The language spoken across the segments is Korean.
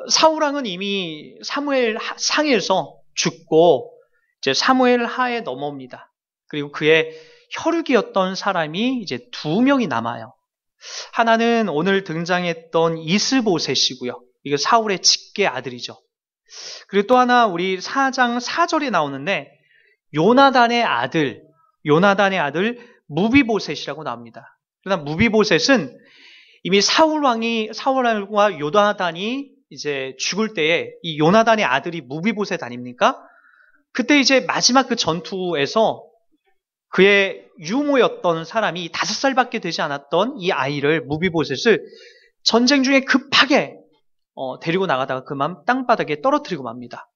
사울 왕은 이미 사무엘 상에서 죽고 이제 사무엘 하에 넘어옵니다. 그리고 그의 혈육이었던 사람이 이제 2명이 남아요. 하나는 오늘 등장했던 이스보셋이고요. 이거 사울의 직계 아들이죠. 그리고 또 하나 우리 4장 4절에 나오는데 요나단의 아들 무비보셋이라고 나옵니다. 그러나 무비보셋은 이미 사울왕과 요나단이 이제 죽을 때에 이 요나단의 아들이 무비보셋 아닙니까? 그때 이제 마지막 그 전투에서 그의 유모였던 사람이 5살밖에 되지 않았던 이 아이를 무비보셋을 전쟁 중에 급하게 데리고 나가다가 그만 땅바닥에 떨어뜨리고 맙니다.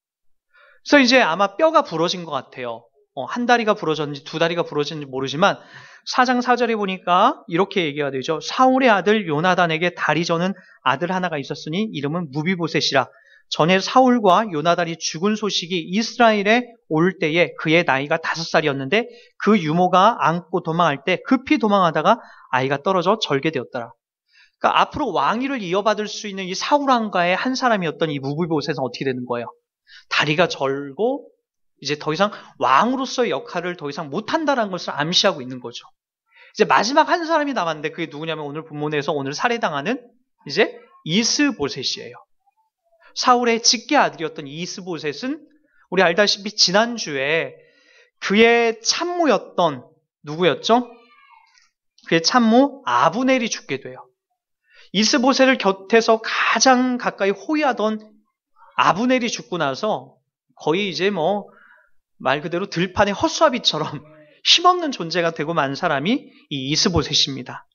그래서 이제 아마 뼈가 부러진 것 같아요. 한 다리가 부러졌는지 2다리가 부러졌는지 모르지만 4장 4절에 보니까 이렇게 얘기가 되죠. 사울의 아들 요나단에게 다리 저는 아들 하나가 있었으니 이름은 무비보셋이라. 전에 사울과 요나단이 죽은 소식이 이스라엘에 올 때에 그의 나이가 5살이었는데 그 유모가 안고 도망할 때 급히 도망하다가 아이가 떨어져 절게 되었더라. 그러니까 앞으로 왕위를 이어받을 수 있는 이 사울 왕가의 한 사람이었던 이 무비보셋은 어떻게 되는 거예요? 다리가 절고 이제 더 이상 왕으로서의 역할을 더 이상 못한다는 것을 암시하고 있는 거죠. 이제 마지막 한 사람이 남았는데 그게 누구냐면 오늘 본문에서 오늘 살해당하는 이제 이스보셋이에요. 사울의 직계 아들이었던 이스보셋은 우리 알다시피 지난주에 그의 참모였던 누구였죠? 그의 참모 아브넬이 죽게 돼요. 이스보셋을 곁에서 가장 가까이 호위하던 아브넬이 죽고 나서 거의 이제 말 그대로 들판의 헛수아비처럼 힘없는 존재가 되고 만 사람이 이 이스보셋입니다.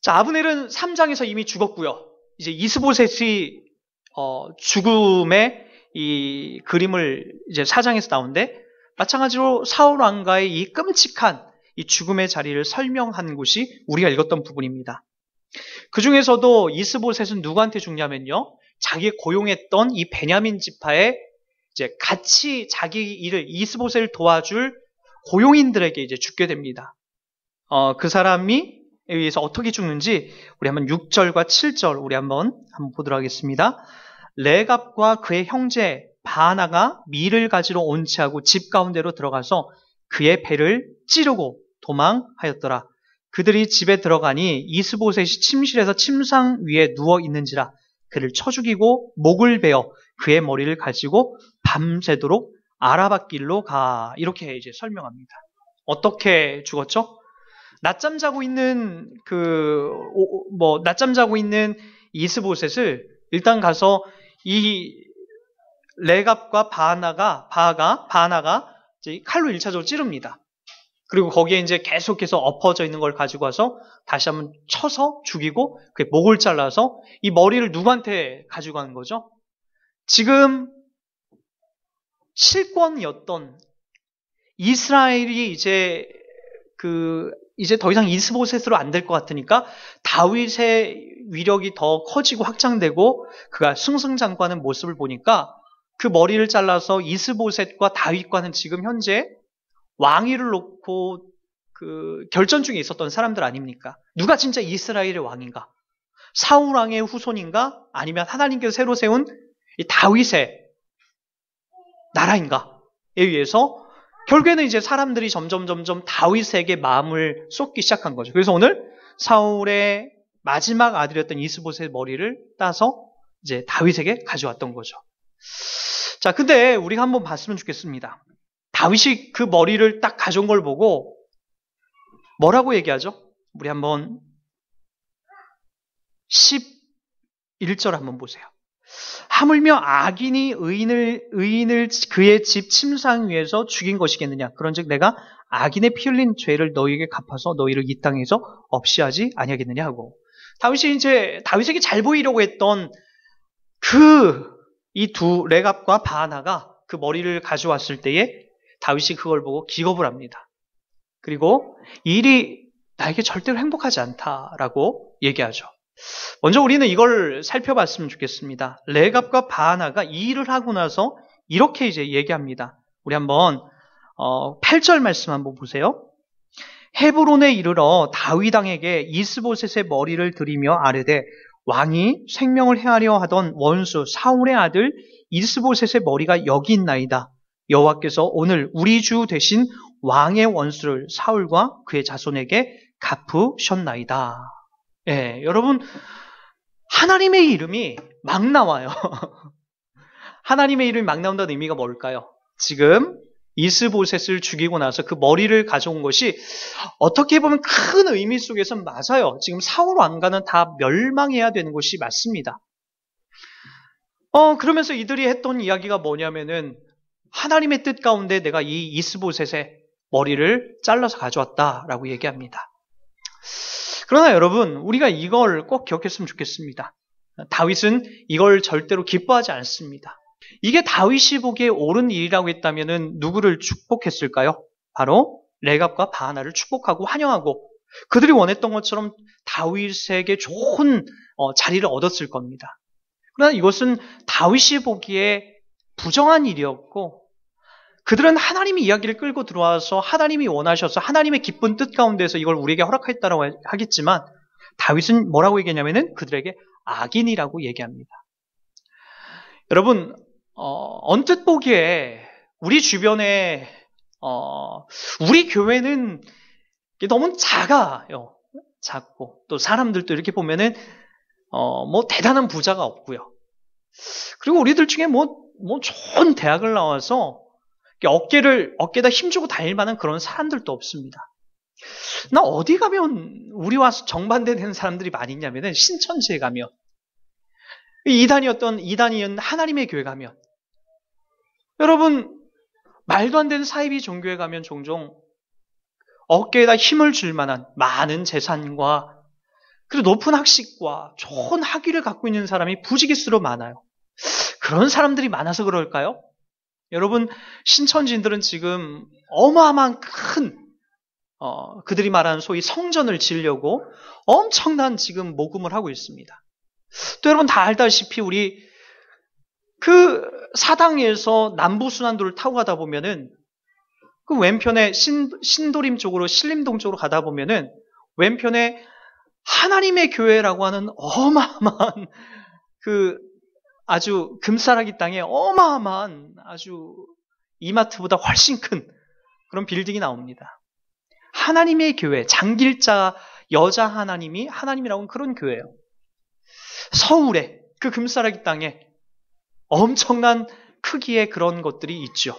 자, 아브넬은 3장에서 이미 죽었고요. 이제 이스보셋이 죽음의 이 그림을 이제 4장에서 나오는데 마찬가지로 사울 왕가의 이 끔찍한 이 죽음의 자리를 설명한 곳이 우리가 읽었던 부분입니다. 그 중에서도 이스보셋은 누구한테 죽냐면요. 자기 고용했던 이 베냐민 지파에 이제 같이 자기 일을 이스보셋을 도와줄 고용인들에게 이제 죽게 됩니다. 그 사람이 의해서 어떻게 죽는지 우리 한번 6절과 7절 우리 한번 보도록 하겠습니다. 레갑과 그의 형제 바하나가 밀을 가지러 온 채하고 집 가운데로 들어가서 그의 배를 찌르고 도망하였더라. 그들이 집에 들어가니 이스보셋이 침실에서 침상 위에 누워 있는지라 그를 쳐 죽이고 목을 베어 그의 머리를 가지고 밤새도록 아라밧길로 가. 이렇게 이제 설명합니다. 어떻게 죽었죠? 낮잠 자고 있는 이스보셋을 일단 가서 이 레갑과 바하나가 이제 칼로 1차적으로 찌릅니다. 그리고 거기에 이제 계속해서 엎어져 있는 걸 가지고 와서 다시 한번 쳐서 죽이고 그 목을 잘라서 이 머리를 누구한테 가지고 가는 거죠? 지금 실권이었던 이스라엘이 이제 더 이상 이스보셋으로 안 될 것 같으니까 다윗의 위력이 더 커지고 확장되고 그가 승승장구하는 모습을 보니까 그 머리를 잘라서 이스보셋과 다윗과는 지금 현재 왕위를 놓고 그 결전 중에 있었던 사람들 아닙니까? 누가 진짜 이스라엘의 왕인가? 사울 왕의 후손인가? 아니면 하나님께서 새로 세운 이 다윗의 나라인가에 의해서 결국에는 이제 사람들이 점점 다윗에게 마음을 쏟기 시작한 거죠. 그래서 오늘 사울의 마지막 아들이었던 이스보셋의 머리를 따서 이제 다윗에게 가져왔던 거죠. 자, 근데 우리가 한번 봤으면 좋겠습니다. 다윗이 그 머리를 딱 가져온 걸 보고 뭐라고 얘기하죠? 우리 한번 11절 한번 보세요. 하물며 악인이 의인을 그의 집 침상 위에서 죽인 것이겠느냐. 그런즉 내가 악인의 피 흘린 죄를 너희에게 갚아서 너희를 이 땅에서 없이 하지 아니하겠느냐 하고, 다윗이 이제 다윗에게 잘 보이려고 했던 이 두 레갑과 바하나가 그 머리를 가져왔을 때에 다윗이 그걸 보고 기겁을 합니다. 그리고 이 일이 나에게 절대로 행복하지 않다라고 얘기하죠. 먼저 우리는 이걸 살펴봤으면 좋겠습니다. 레갑과 바하나가 이 일을 하고 나서 이렇게 이제 얘기합니다. 우리 한번 8절 말씀 한번 보세요. 헤브론에 이르러 다윗 왕에게 이스보셋의 머리를 들이며 아뢰되 왕이 생명을 해하려 하던 원수 사울의 아들 이스보셋의 머리가 여기 있나이다. 여호와께서 오늘 우리 주 대신 왕의 원수를 사울과 그의 자손에게 갚으셨나이다. 예, 여러분, 하나님의 이름이 막 나와요. 하나님의 이름이 막 나온다는 의미가 뭘까요? 지금 이스보셋을 죽이고 나서 그 머리를 가져온 것이 어떻게 보면 큰 의미 속에서는 맞아요. 지금 사울 왕가는 다 멸망해야 되는 것이 맞습니다. 그러면서 이들이 했던 이야기가 뭐냐면은 하나님의 뜻 가운데 내가 이 이스보셋의 머리를 잘라서 가져왔다라고 얘기합니다. 그러나 여러분, 우리가 이걸 꼭 기억했으면 좋겠습니다. 다윗은 이걸 절대로 기뻐하지 않습니다. 이게 다윗이 보기에 옳은 일이라고 했다면 누구를 축복했을까요? 바로 레갑과 바하나를 축복하고 환영하고 그들이 원했던 것처럼 다윗에게 좋은 자리를 얻었을 겁니다. 그러나 이것은 다윗이 보기에 부정한 일이었고 그들은 하나님의 이야기를 끌고 들어와서 하나님이 원하셔서 하나님의 기쁜 뜻 가운데서 이걸 우리에게 허락했다라고 하겠지만 다윗은 뭐라고 얘기하냐면은 그들에게 악인이라고 얘기합니다. 여러분, 언뜻 보기에 우리 주변에 우리 교회는 너무 작아요. 작고 또 사람들도 이렇게 보면은 뭐 대단한 부자가 없고요. 그리고 우리들 중에 뭐 좋은 대학을 나와서 어깨에다 힘주고 다닐 만한 그런 사람들도 없습니다. 나 어디 가면 우리와 정반대되는 사람들이 많이 있냐면은 신천지에 가면 이단이었던 하나님의 교회 가면 여러분 말도 안 되는 사이비 종교에 가면 종종 어깨에다 힘을 줄 만한 많은 재산과 그리고 높은 학식과 좋은 학위를 갖고 있는 사람이 부지기수로 많아요. 그런 사람들이 많아서 그럴까요? 여러분, 신천지인들은 지금 어마어마한 큰 그들이 말하는 소위 성전을 지으려고 엄청난 지금 모금을 하고 있습니다. 또 여러분 다 알다시피 우리 그 사당에서 남부순환도를 타고 가다 보면은 그 왼편에 신도림 쪽으로 신림동 쪽으로 가다 보면은 왼편에 하나님의 교회라고 하는 어마어마한 그 아주 금싸라기 땅에 어마어마한 아주 이마트보다 훨씬 큰 그런 빌딩이 나옵니다. 하나님의 교회, 장길자 여자 하나님이 하나님이라고 하는 그런 교회예요. 서울에 그 금싸라기 땅에 엄청난 크기의 그런 것들이 있죠.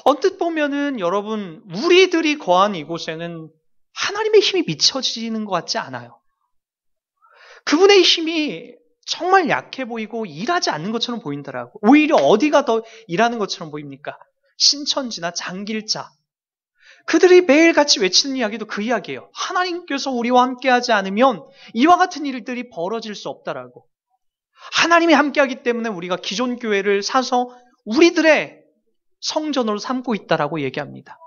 언뜻 보면은 여러분 우리들이 거한 이곳에는 하나님의 힘이 미쳐지는 것 같지 않아요. 그분의 힘이 정말 약해 보이고 일하지 않는 것처럼 보인다라고. 오히려 어디가 더 일하는 것처럼 보입니까? 신천지나 장길자. 그들이 매일같이 외치는 이야기도 그 이야기예요. 하나님께서 우리와 함께하지 않으면 이와 같은 일들이 벌어질 수 없다라고. 하나님이 함께하기 때문에 우리가 기존 교회를 사서 우리들의 성전으로 삼고 있다라고 얘기합니다.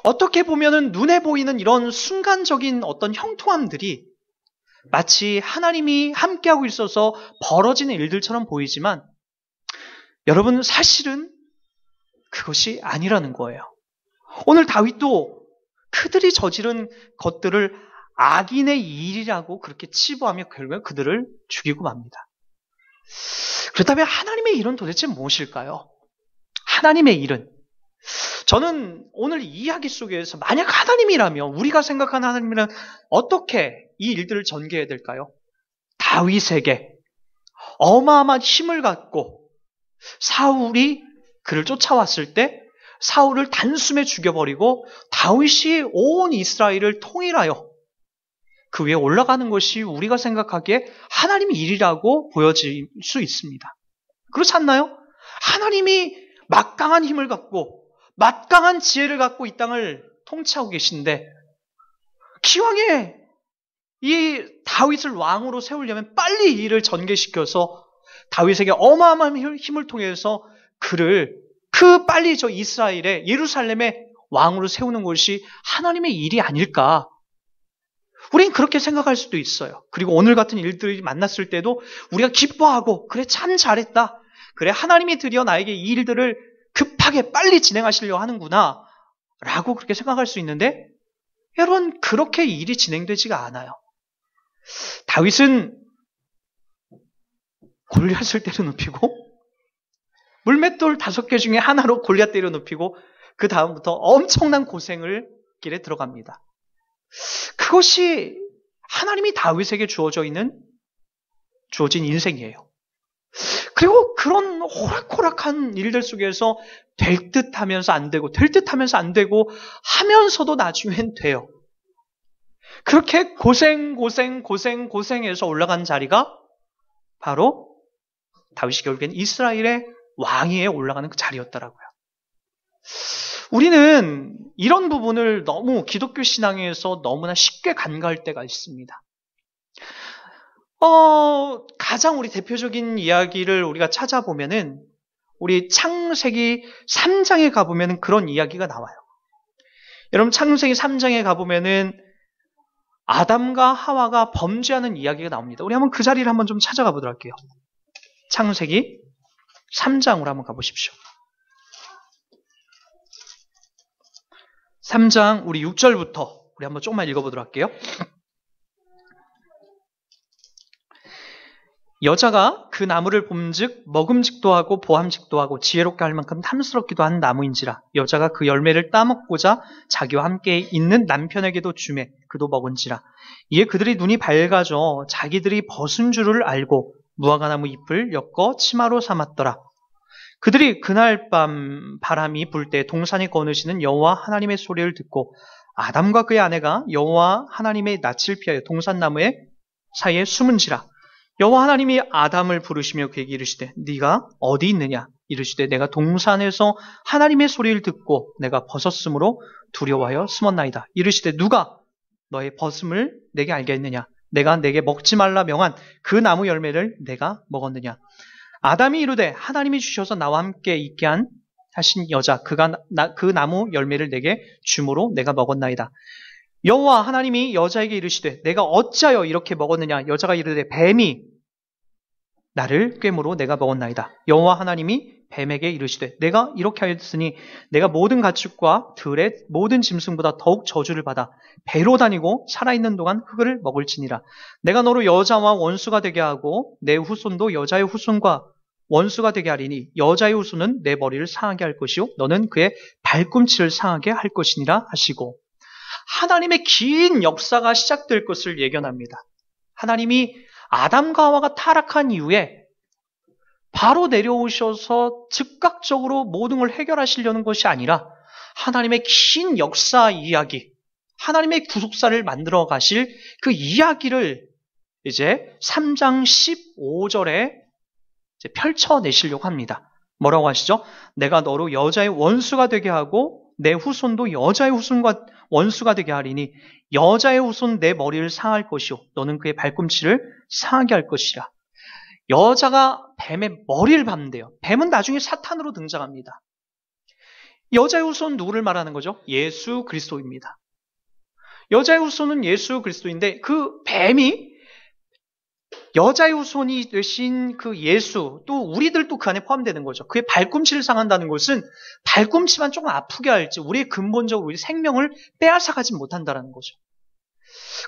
어떻게 보면은 눈에 보이는 이런 순간적인 어떤 형통함들이 마치 하나님이 함께하고 있어서 벌어지는 일들처럼 보이지만 여러분 사실은 그것이 아니라는 거예요. 오늘 다윗도 그들이 저지른 것들을 악인의 일이라고 그렇게 치부하며 결국 그들을 죽이고 맙니다. 그렇다면 하나님의 일은 도대체 무엇일까요? 하나님의 일은 저는 오늘 이 이야기 속에서 만약 하나님이라면 우리가 생각하는 하나님이란 어떻게 이 일들을 전개해야 될까요? 다윗에게 어마어마한 힘을 갖고 사울이 그를 쫓아왔을 때 사울을 단숨에 죽여버리고 다윗이 온 이스라엘을 통일하여 그 위에 올라가는 것이 우리가 생각하기에 하나님의 일이라고 보여질 수 있습니다. 그렇지 않나요? 하나님이 막강한 힘을 갖고 막강한 지혜를 갖고 이 땅을 통치하고 계신데 기왕에 이 다윗을 왕으로 세우려면 빨리 이 일을 전개시켜서 다윗에게 어마어마한 힘을 통해서 그를 빨리 저 이스라엘의 예루살렘의 왕으로 세우는 것이 하나님의 일이 아닐까. 우린 그렇게 생각할 수도 있어요. 그리고 오늘 같은 일들이 만났을 때도 우리가 기뻐하고 그래 참 잘했다. 그래 하나님이 드디어 나에게 이 일들을 급하게 빨리 진행하시려고 하는구나 라고 그렇게 생각할 수 있는데 여러분 그렇게 일이 진행되지가 않아요. 다윗은 골리앗을 때려눕히고 물맷돌 5개 중에 하나로 골리앗 때려눕히고 그 다음부터 엄청난 고생을 길에 들어갑니다. 그것이 하나님이 다윗에게 주어진 인생이에요. 그리고 그런 호락호락한 일들 속에서 될 듯 하면서 안 되고, 될 듯 하면서 안 되고, 하면서도 나중엔 돼요. 그렇게 고생해서 올라간 자리가 바로 다윗이 결국엔 이스라엘의 왕위에 올라가는 그 자리였더라고요. 우리는 이런 부분을 너무 기독교 신앙에서 너무나 쉽게 간과할 때가 있습니다. 가장 우리 대표적인 이야기를 우리가 찾아보면은 우리 창세기 3장에 가보면은 그런 이야기가 나와요. 여러분 창세기 3장에 가보면은 아담과 하와가 범죄하는 이야기가 나옵니다. 우리 한번 그 자리를 한번 좀 찾아가 보도록 할게요. 창세기 3장으로 한번 가보십시오. 3장 우리 6절부터 우리 한번 조금만 읽어보도록 할게요. 여자가 그 나무를 본즉 먹음직도 하고 보암직도 하고 지혜롭게 할 만큼 탐스럽기도 한 나무인지라 여자가 그 열매를 따먹고자 자기와 함께 있는 남편에게도 주매 그도 먹은지라 이에 그들이 눈이 밝아져 자기들이 벗은 줄을 알고 무화과나무 잎을 엮어 치마로 삼았더라. 그들이 그날 밤 바람이 불 때 동산에 거느시는 여호와 하나님의 소리를 듣고 아담과 그의 아내가 여호와 하나님의 낯을 피하여 동산나무의 사이에 숨은지라. 여호와 하나님이 아담을 부르시며 그에게 이르시되 네가 어디 있느냐 이르시되 내가 동산에서 하나님의 소리를 듣고 내가 벗었으므로 두려워하여 숨었나이다. 이르시되 누가 너의 벗음을 내게 알게 했느냐 내가 내게 먹지 말라 명한 그 나무 열매를 내가 먹었느냐. 아담이 이르되 하나님이 주셔서 나와 함께 있게 하신 여자 그가 그 나무 열매를 내게 주므로 내가 먹었나이다. 여호와 하나님이 여자에게 이르시되 내가 어찌하여 이렇게 먹었느냐. 여자가 이르되 뱀이 나를 꿰므로 내가 먹었나이다. 여호와 하나님이 뱀에게 이르시되 내가 이렇게 하였으니 내가 모든 가축과 들의 모든 짐승보다 더욱 저주를 받아 배로 다니고 살아있는 동안 흙을 먹을지니라. 내가 너로 여자와 원수가 되게 하고 내 후손도 여자의 후손과 원수가 되게 하리니 여자의 후손은 내 머리를 상하게 할 것이요 너는 그의 발꿈치를 상하게 할 것이니라 하시고 하나님의 긴 역사가 시작될 것을 예견합니다. 하나님이 아담과 하와가 타락한 이후에 바로 내려오셔서 즉각적으로 모든 걸 해결하시려는 것이 아니라 하나님의 긴 역사 이야기, 하나님의 구속사를 만들어 가실 그 이야기를 이제 3장 15절에 이제 펼쳐내시려고 합니다. 뭐라고 하시죠? 내가 너로 여자의 원수가 되게 하고 내 후손도 여자의 후손과 원수가 되게 하리니 여자의 후손 내 머리를 상할 것이요 너는 그의 발꿈치를 상하게 할 것이라. 여자가 뱀의 머리를 밟는데요. 뱀은 나중에 사탄으로 등장합니다. 여자의 후손은 누구를 말하는 거죠? 예수 그리스도입니다. 여자의 후손은 예수 그리스도인데 그 뱀이 여자의 후손이 되신 그 예수 또 우리들도 그 안에 포함되는 거죠. 그의 발꿈치를 상한다는 것은 발꿈치만 조금 아프게 할지 우리의 근본적으로 우리 생명을 빼앗아가지 못한다는 거죠.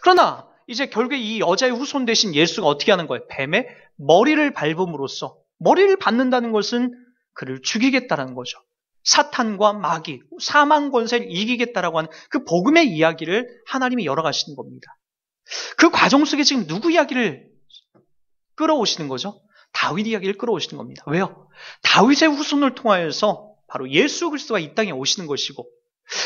그러나 이제 결국에 이 여자의 후손 되신 예수가 어떻게 하는 거예요? 뱀의 머리를 밟음으로써 머리를 밟는다는 것은 그를 죽이겠다는 거죠. 사탄과 마귀, 사망 권세를 이기겠다라고 하는 그 복음의 이야기를 하나님이 열어가시는 겁니다. 그 과정 속에 지금 누구 이야기를 끌어오시는 거죠? 다윗 이야기를 끌어오시는 겁니다. 왜요? 다윗의 후손을 통하여서 바로 예수 그리스도가 이 땅에 오시는 것이고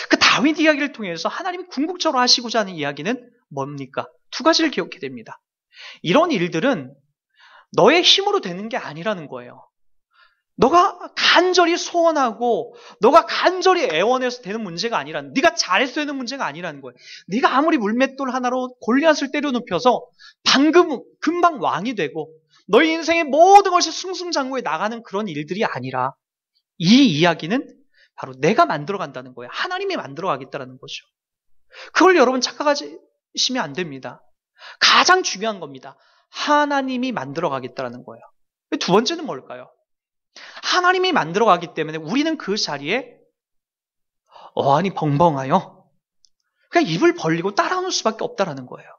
그 다윗 이야기를 통해서 하나님이 궁극적으로 하시고자 하는 이야기는 뭡니까? 두 가지를 기억해야 됩니다. 이런 일들은 너의 힘으로 되는 게 아니라는 거예요. 너가 간절히 소원하고 너가 간절히 애원해서 되는 문제가 아니라는, 네가 잘해서 되는 문제가 아니라는 거예요. 네가 아무리 물맷돌 하나로 골리앗을 때려눕혀서 금방 왕이 되고 너의 인생의 모든 것이 승승장구해 나가는 그런 일들이 아니라 이 이야기는 바로 내가 만들어간다는 거예요. 하나님이 만들어가겠다는 거죠. 그걸 여러분 착각하시면 안 됩니다. 가장 중요한 겁니다. 하나님이 만들어가겠다는 거예요. 두 번째는 뭘까요? 하나님이 만들어가기 때문에 우리는 그 자리에 어안이 벙벙하여 그냥 입을 벌리고 따라오는 수밖에 없다라는 거예요.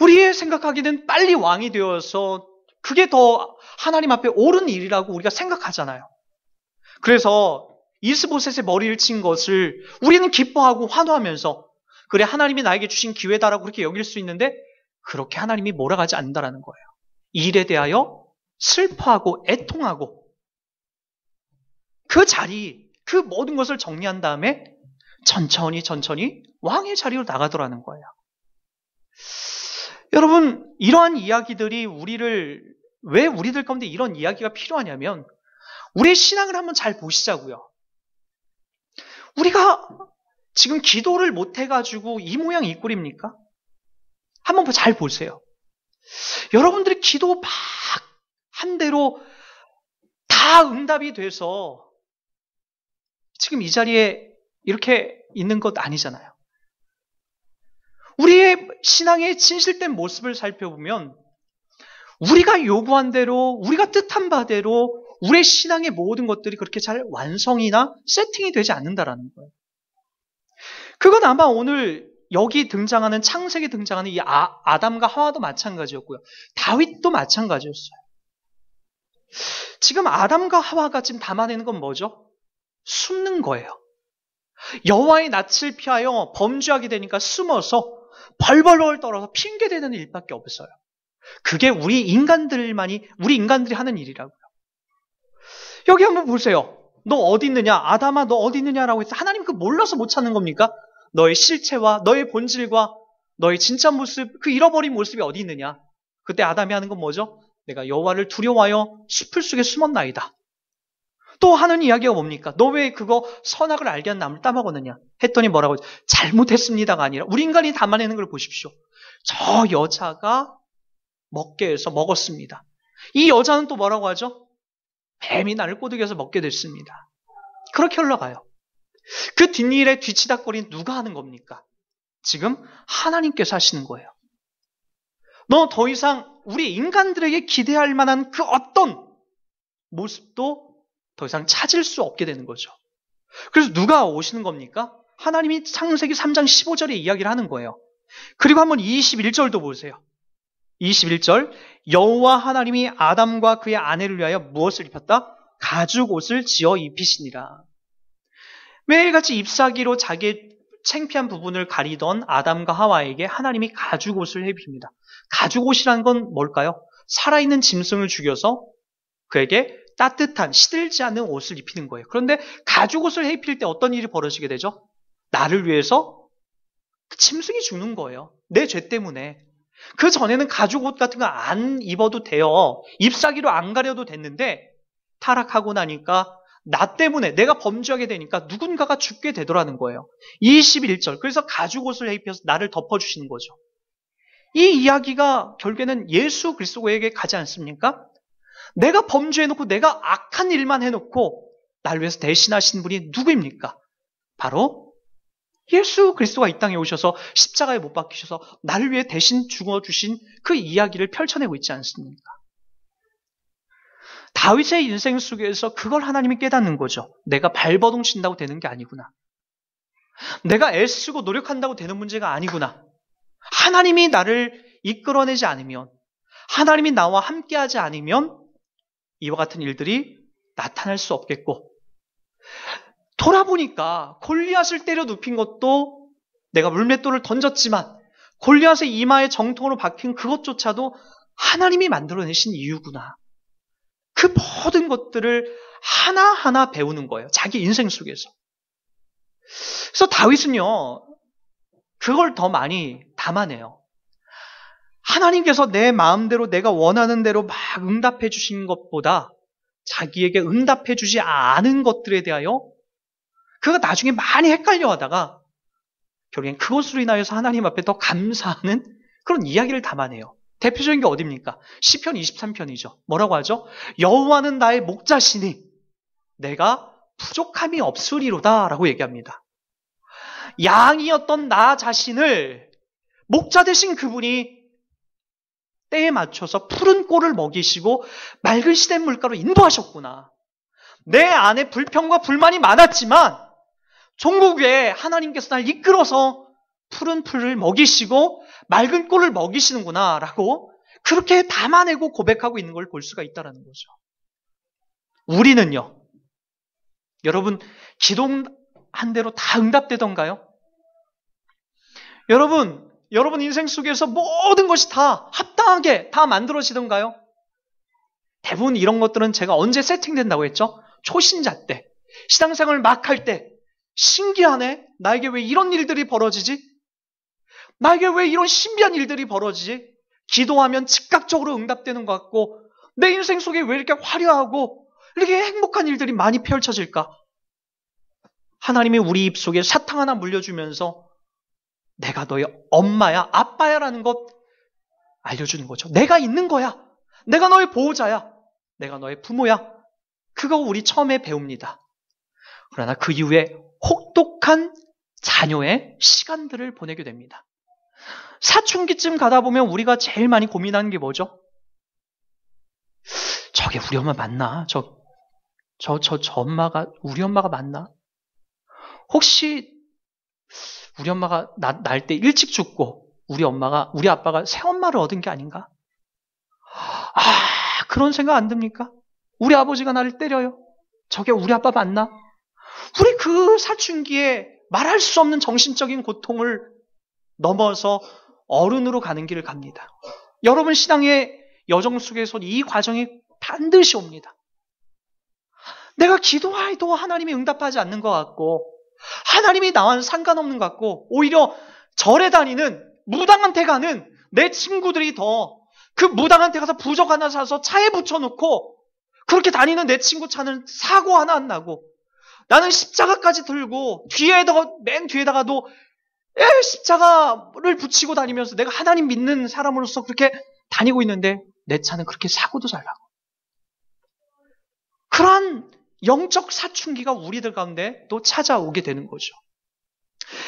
우리의 생각하기는 빨리 왕이 되어서 그게 더 하나님 앞에 옳은 일이라고 우리가 생각하잖아요. 그래서 이스보셋의 머리를 친 것을 우리는 기뻐하고 환호하면서 그래 하나님이 나에게 주신 기회다라고 그렇게 여길 수 있는데 그렇게 하나님이 몰아가지 않는다라는 거예요. 이 일에 대하여 슬퍼하고 애통하고 그 자리, 그 모든 것을 정리한 다음에 천천히 왕의 자리로 나가더라는 거예요. 여러분, 이러한 이야기들이 왜 우리들 가운데 이런 이야기가 필요하냐면 우리의 신앙을 한번 잘 보시자고요. 우리가 지금 기도를 못해가지고 이 모양 이 꼴입니까? 한번 잘 보세요. 여러분들이 기도 막 한 대로 다 응답이 돼서 지금 이 자리에 이렇게 있는 것 아니잖아요. 우리의 신앙의 진실된 모습을 살펴보면 우리가 요구한 대로, 우리가 뜻한 바대로 우리의 신앙의 모든 것들이 그렇게 잘 완성이나 세팅이 되지 않는다라는 거예요. 그건 아마 오늘 여기 등장하는 창세기에 등장하는 이 아담과 하와도 마찬가지였고요. 다윗도 마찬가지였어요. 지금 아담과 하와가 지금 담아내는 건 뭐죠? 숨는 거예요. 여호와의 낯을 피하여 범죄하게 되니까 숨어서 벌벌벌 떨어서 핑계대는 일밖에 없어요. 그게 우리 인간들이 하는 일이라고요. 여기 한번 보세요. 너 어디 있느냐? 아담아 너 어디 있느냐라고 해서 하나님 그 몰라서 못 찾는 겁니까? 너의 실체와 너의 본질과 너의 진짜 모습, 그 잃어버린 모습이 어디 있느냐? 그때 아담이 하는 건 뭐죠? 내가 여호와를 두려워하여 숲을 속에 숨었나이다. 또 하는 이야기가 뭡니까? 너 왜 그거 선악을 알게 한 나무를 따먹었느냐? 했더니 뭐라고 하죠? 잘못했습니다가 아니라 우리 인간이 담아내는 걸 보십시오. 저 여자가 먹게 해서 먹었습니다. 이 여자는 또 뭐라고 하죠? 뱀이 나를 꼬드겨서 먹게 됐습니다. 그렇게 흘러가요. 그 뒷일에 뒤치다거리는 누가 하는 겁니까? 지금 하나님께서 하시는 거예요. 너 더 이상 우리 인간들에게 기대할 만한 그 어떤 모습도 더 이상 찾을 수 없게 되는 거죠. 그래서 누가 오시는 겁니까? 하나님이 창세기 3장 15절에 이야기를 하는 거예요. 그리고 한번 21절도 보세요. 21절 여호와 하나님이 아담과 그의 아내를 위하여 무엇을 입혔다? 가죽 옷을 지어 입히시니라. 매일같이 잎사귀로 자기의 창피한 부분을 가리던 아담과 하와에게 하나님이 가죽 옷을 입힙니다. 가죽 옷이란 건 뭘까요? 살아있는 짐승을 죽여서 그에게 따뜻한 시들지 않는 옷을 입히는 거예요. 그런데 가죽 옷을 입힐 때 어떤 일이 벌어지게 되죠? 나를 위해서 짐승이 죽는 거예요. 내 죄 때문에. 그 전에는 가죽 옷 같은 거 안 입어도 돼요. 잎사귀로 안 가려도 됐는데 타락하고 나니까 나 때문에 내가 범죄하게 되니까 누군가가 죽게 되더라는 거예요. 21절. 그래서 가죽 옷을 입혀서 나를 덮어주시는 거죠. 이 이야기가 결국에는 예수 그리스도에게 가지 않습니까? 내가 범죄해놓고 내가 악한 일만 해놓고 나를 위해서 대신하신 분이 누구입니까? 바로 예수 그리스도가 이 땅에 오셔서 십자가에 못 박히셔서 나를 위해 대신 죽어주신 그 이야기를 펼쳐내고 있지 않습니까? 다윗의 인생 속에서 그걸 하나님이 깨닫는 거죠. 내가 발버둥 친다고 되는 게 아니구나. 내가 애쓰고 노력한다고 되는 문제가 아니구나. 하나님이 나를 이끌어내지 않으면, 하나님이 나와 함께하지 않으면 이와 같은 일들이 나타날 수 없겠고, 돌아보니까 골리앗을 때려 눕힌 것도 내가 물맷돌을 던졌지만 골리앗의 이마에 정통으로 박힌 그것조차도 하나님이 만들어내신 이유구나. 그 모든 것들을 하나하나 배우는 거예요. 자기 인생 속에서. 그래서 다윗은요, 그걸 더 많이 담아내요. 하나님께서 내 마음대로 내가 원하는 대로 막 응답해 주신 것보다 자기에게 응답해 주지 않은 것들에 대하여 그가 나중에 많이 헷갈려 하다가 결국엔 그것으로 인하여서 하나님 앞에 더 감사하는 그런 이야기를 담아내요. 대표적인 게 어딥니까? 시편 23편이죠. 뭐라고 하죠? 여호와는 나의 목자시니 내가 부족함이 없으리로다 라고 얘기합니다. 양이었던 나 자신을 목자 되신 그분이 때에 맞춰서 푸른 꼴을 먹이시고 맑은 시냇 물가로 인도하셨구나. 내 안에 불평과 불만이 많았지만 종국 외에 하나님께서 날 이끌어서 푸른 풀을 먹이시고 맑은 꼴을 먹이시는구나 라고 그렇게 담아내고 고백하고 있는 걸 볼 수가 있다는 거죠. 우리는요, 여러분 기도한 대로 다 응답되던가요? 여러분 인생 속에서 모든 것이 다 합당하게 다 만들어지던가요? 대부분 이런 것들은 제가 언제 세팅된다고 했죠? 초신자 때, 신앙생활을 막 할 때, 신기하네? 나에게 왜 이런 일들이 벌어지지? 나에게 왜 이런 신비한 일들이 벌어지지? 기도하면 즉각적으로 응답되는 것 같고, 내 인생 속에 왜 이렇게 화려하고 이렇게 행복한 일들이 많이 펼쳐질까? 하나님이 우리 입속에 사탕 하나 물려주면서 내가 너의 엄마야, 아빠야 라는 것 알려주는 거죠. 내가 있는 거야. 내가 너의 보호자야. 내가 너의 부모야. 그거 우리 처음에 배웁니다. 그러나 그 이후에 혹독한 자녀의 시간들을 보내게 됩니다. 사춘기쯤 가다 보면 우리가 제일 많이 고민하는 게 뭐죠? 저게 우리 엄마 맞나? 저 엄마가 우리 엄마가 맞나? 혹시 우리 엄마가 날 때 일찍 죽고 우리 아빠가 새엄마를 얻은 게 아닌가? 그런 생각 안 듭니까? 우리 아버지가 나를 때려요. 저게 우리 아빠 맞나? 우리 그 사춘기에 말할 수 없는 정신적인 고통을 넘어서 어른으로 가는 길을 갑니다. 여러분 신앙의 여정 속에서 이 과정이 반드시 옵니다. 내가 기도해도 하나님이 응답하지 않는 것 같고 하나님이 나와는 상관없는 것 같고 오히려 절에 다니는 무당한테 가는 내 친구들이 더 그 무당한테 가서 부적 하나 사서 차에 붙여놓고 그렇게 다니는 내 친구 차는 사고 하나 안 나고 나는 십자가까지 들고 맨 뒤에다가도 십자가를 붙이고 다니면서 내가 하나님 믿는 사람으로서 그렇게 다니고 있는데 내 차는 그렇게 사고도 잘 나고 그러한 영적 사춘기가 우리들 가운데 또 찾아오게 되는 거죠.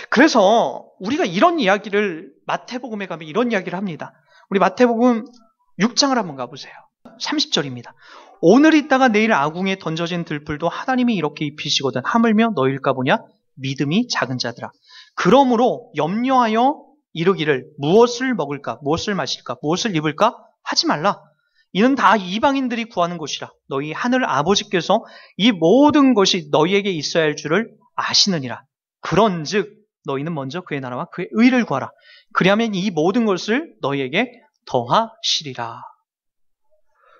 그래서 우리가 이런 이야기를 마태복음에 가면 이런 이야기를 합니다. 우리 마태복음 6장을 한번 가보세요. 30절입니다. 오늘 있다가 내일 아궁이에 던져진 들풀도 하나님이 이렇게 입히시거든 하물며 너희일까 보냐? 믿음이 작은 자들아. 그러므로 염려하여 이르기를 무엇을 먹을까? 무엇을 마실까? 무엇을 입을까? 하지 말라. 이는 다 이방인들이 구하는 것이라. 너희 하늘 아버지께서 이 모든 것이 너희에게 있어야 할 줄을 아시느니라. 그런즉 너희는 먼저 그의 나라와 그의 의를 구하라. 그리하면 이 모든 것을 너희에게 더하시리라.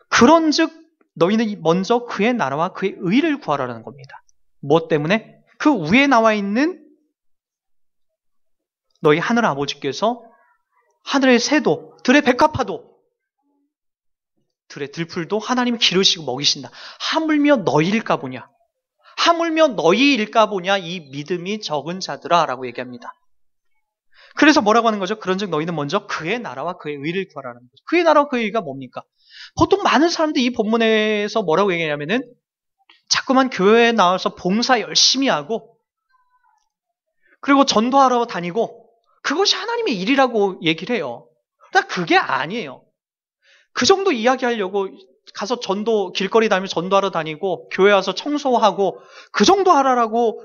그런즉 너희는 먼저 그의 나라와 그의 의를 구하라는 겁니다. 무엇 때문에? 그 위에 나와 있는 너희 하늘 아버지께서 하늘의 새도, 들의 백합화도, 들의 들풀도 하나님이 기르시고 먹이신다. 하물며 너희일까 보냐? 하물며 너희일까 보냐? 이 믿음이 적은 자들아 라고 얘기합니다. 그래서 뭐라고 하는 거죠? 그런즉 너희는 먼저 그의 나라와 그의 의를 구하라는 거죠. 그의 나라와 그의 의가 뭡니까? 보통 많은 사람들이 이 본문에서 뭐라고 얘기하냐면은 자꾸만 교회에 나와서 봉사 열심히 하고 그리고 전도하러 다니고 그것이 하나님의 일이라고 얘기를 해요. 그러나 그게 아니에요. 그 정도 이야기하려고 가서 길거리 다니면서 전도하러 다니고 교회 와서 청소하고 그 정도 하라라고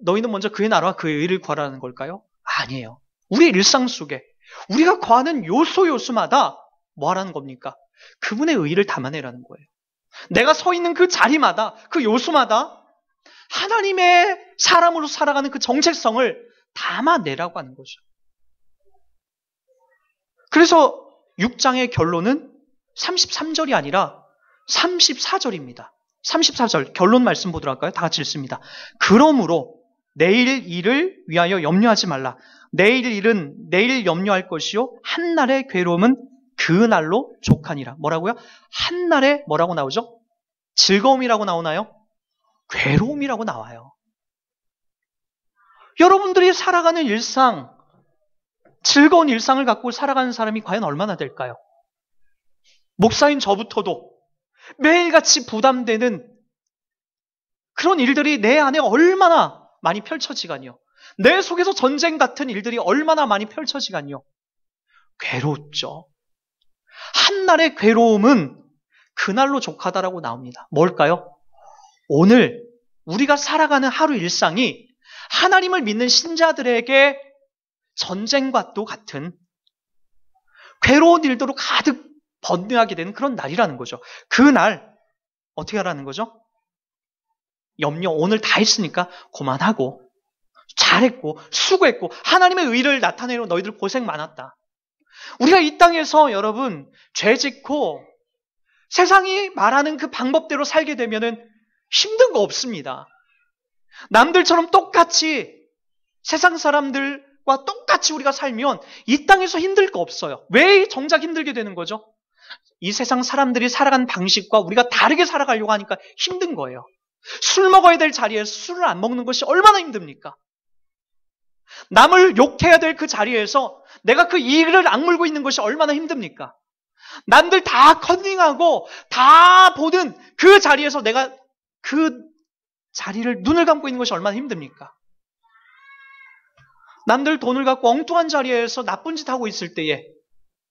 너희는 먼저 그의 나라와 그의 의를 구하라는 걸까요? 아니에요. 우리 일상 속에 우리가 구하는 요소마다 뭐 하라는 겁니까? 그분의 의를 담아내라는 거예요. 내가 서 있는 그 자리마다 그 요소마다 하나님의 사람으로 살아가는 그 정체성을 담아내라고 하는 거죠. 그래서 6장의 결론은 33절이 아니라 34절입니다. 34절 결론 말씀 보도록 할까요? 다 같이 읽습니다. 그러므로 내일 일을 위하여 염려하지 말라. 내일 일은 내일 염려할 것이요 한날의 괴로움은 그날로 족하니라. 뭐라고요? 한날에 뭐라고 나오죠? 즐거움이라고 나오나요? 괴로움이라고 나와요. 여러분들이 살아가는 일상, 즐거운 일상을 갖고 살아가는 사람이 과연 얼마나 될까요? 목사인 저부터도 매일같이 부담되는 그런 일들이 내 안에 얼마나 많이 펼쳐지간요. 내 속에서 전쟁 같은 일들이 얼마나 많이 펼쳐지간요. 괴롭죠. 한날의 괴로움은 그날로 족하다라고 나옵니다. 뭘까요? 오늘 우리가 살아가는 하루 일상이 하나님을 믿는 신자들에게 전쟁과 또 같은 괴로운 일들로 가득 번뇌하게 되는 그런 날이라는 거죠. 그날 어떻게 하라는 거죠? 염려 오늘 다 했으니까 그만하고 잘했고 수고했고 하나님의 의를 나타내려 너희들 고생 많았다. 우리가 이 땅에서 여러분 죄 짓고 세상이 말하는 그 방법대로 살게 되면은 힘든 거 없습니다. 남들처럼 똑같이 세상 사람들과 똑같이 우리가 살면 이 땅에서 힘들 거 없어요. 왜 정작 힘들게 되는 거죠? 이 세상 사람들이 살아가는 방식과 우리가 다르게 살아가려고 하니까 힘든 거예요. 술 먹어야 될 자리에서 술을 안 먹는 것이 얼마나 힘듭니까? 남을 욕해야 될 그 자리에서 내가 그 이를 악물고 있는 것이 얼마나 힘듭니까? 남들 다 컨닝하고 다 보는 그 자리에서 내가 그 자리를 눈을 감고 있는 것이 얼마나 힘듭니까? 남들 돈을 갖고 엉뚱한 자리에서 나쁜 짓 하고 있을 때에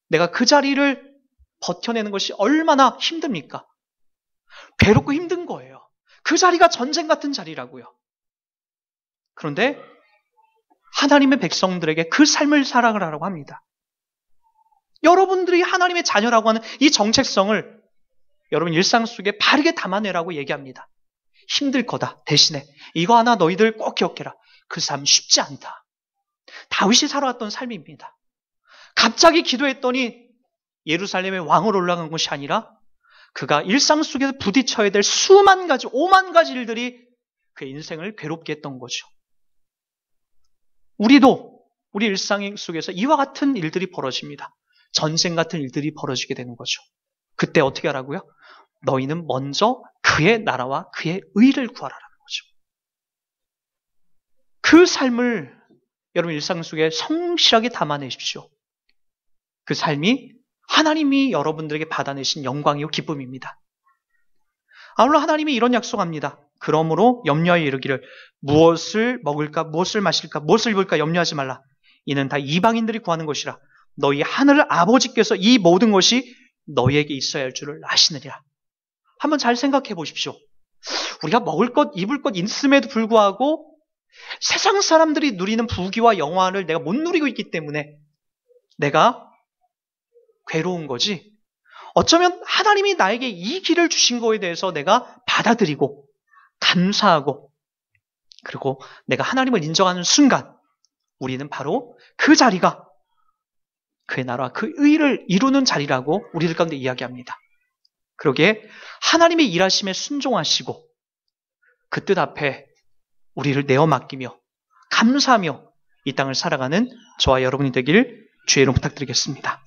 내가 그 자리를 버텨내는 것이 얼마나 힘듭니까? 괴롭고 힘든 거예요. 그 자리가 전쟁 같은 자리라고요. 그런데 하나님의 백성들에게 그 삶을 살아가라고 합니다. 여러분들이 하나님의 자녀라고 하는 이 정체성을 여러분 일상 속에 바르게 담아내라고 얘기합니다. 힘들 거다. 대신에 이거 하나 너희들 꼭 기억해라. 그 삶 쉽지 않다. 다윗이 살아왔던 삶입니다. 갑자기 기도했더니 예루살렘의 왕으로 올라간 것이 아니라 그가 일상 속에서 부딪혀야 될 수만 가지, 5만 가지 일들이 그의 인생을 괴롭게 했던 거죠. 우리도 우리 일상 속에서 이와 같은 일들이 벌어집니다. 전쟁 같은 일들이 벌어지게 되는 거죠. 그때 어떻게 하라고요? 너희는 먼저 그의 나라와 그의 의를 구하라는 거죠. 그 삶을 여러분 일상 속에 성실하게 담아내십시오. 그 삶이 하나님이 여러분들에게 받아내신 영광이요 기쁨입니다. 아울러 하나님이 이런 약속합니다. 그러므로 염려하여 이르기를 무엇을 먹을까 무엇을 마실까 무엇을 입을까 염려하지 말라. 이는 다 이방인들이 구하는 것이라. 너희 하늘 아버지께서 이 모든 것이 너희에게 있어야 할 줄을 아시느니라. 한번 잘 생각해 보십시오. 우리가 먹을 것 입을 것 있음에도 불구하고 세상 사람들이 누리는 부귀와 영화를 내가 못 누리고 있기 때문에 내가 괴로운 거지. 어쩌면 하나님이 나에게 이 길을 주신 거에 대해서 내가 받아들이고 감사하고 그리고 내가 하나님을 인정하는 순간 우리는 바로 그 자리가 그의 나라와 그 의를 이루는 자리라고 우리들 가운데 이야기합니다. 그러기에 하나님의 일하심에 순종하시고 그 뜻 앞에 우리를 내어 맡기며 감사하며 이 땅을 살아가는 저와 여러분이 되길 주의 이름 부탁드리겠습니다.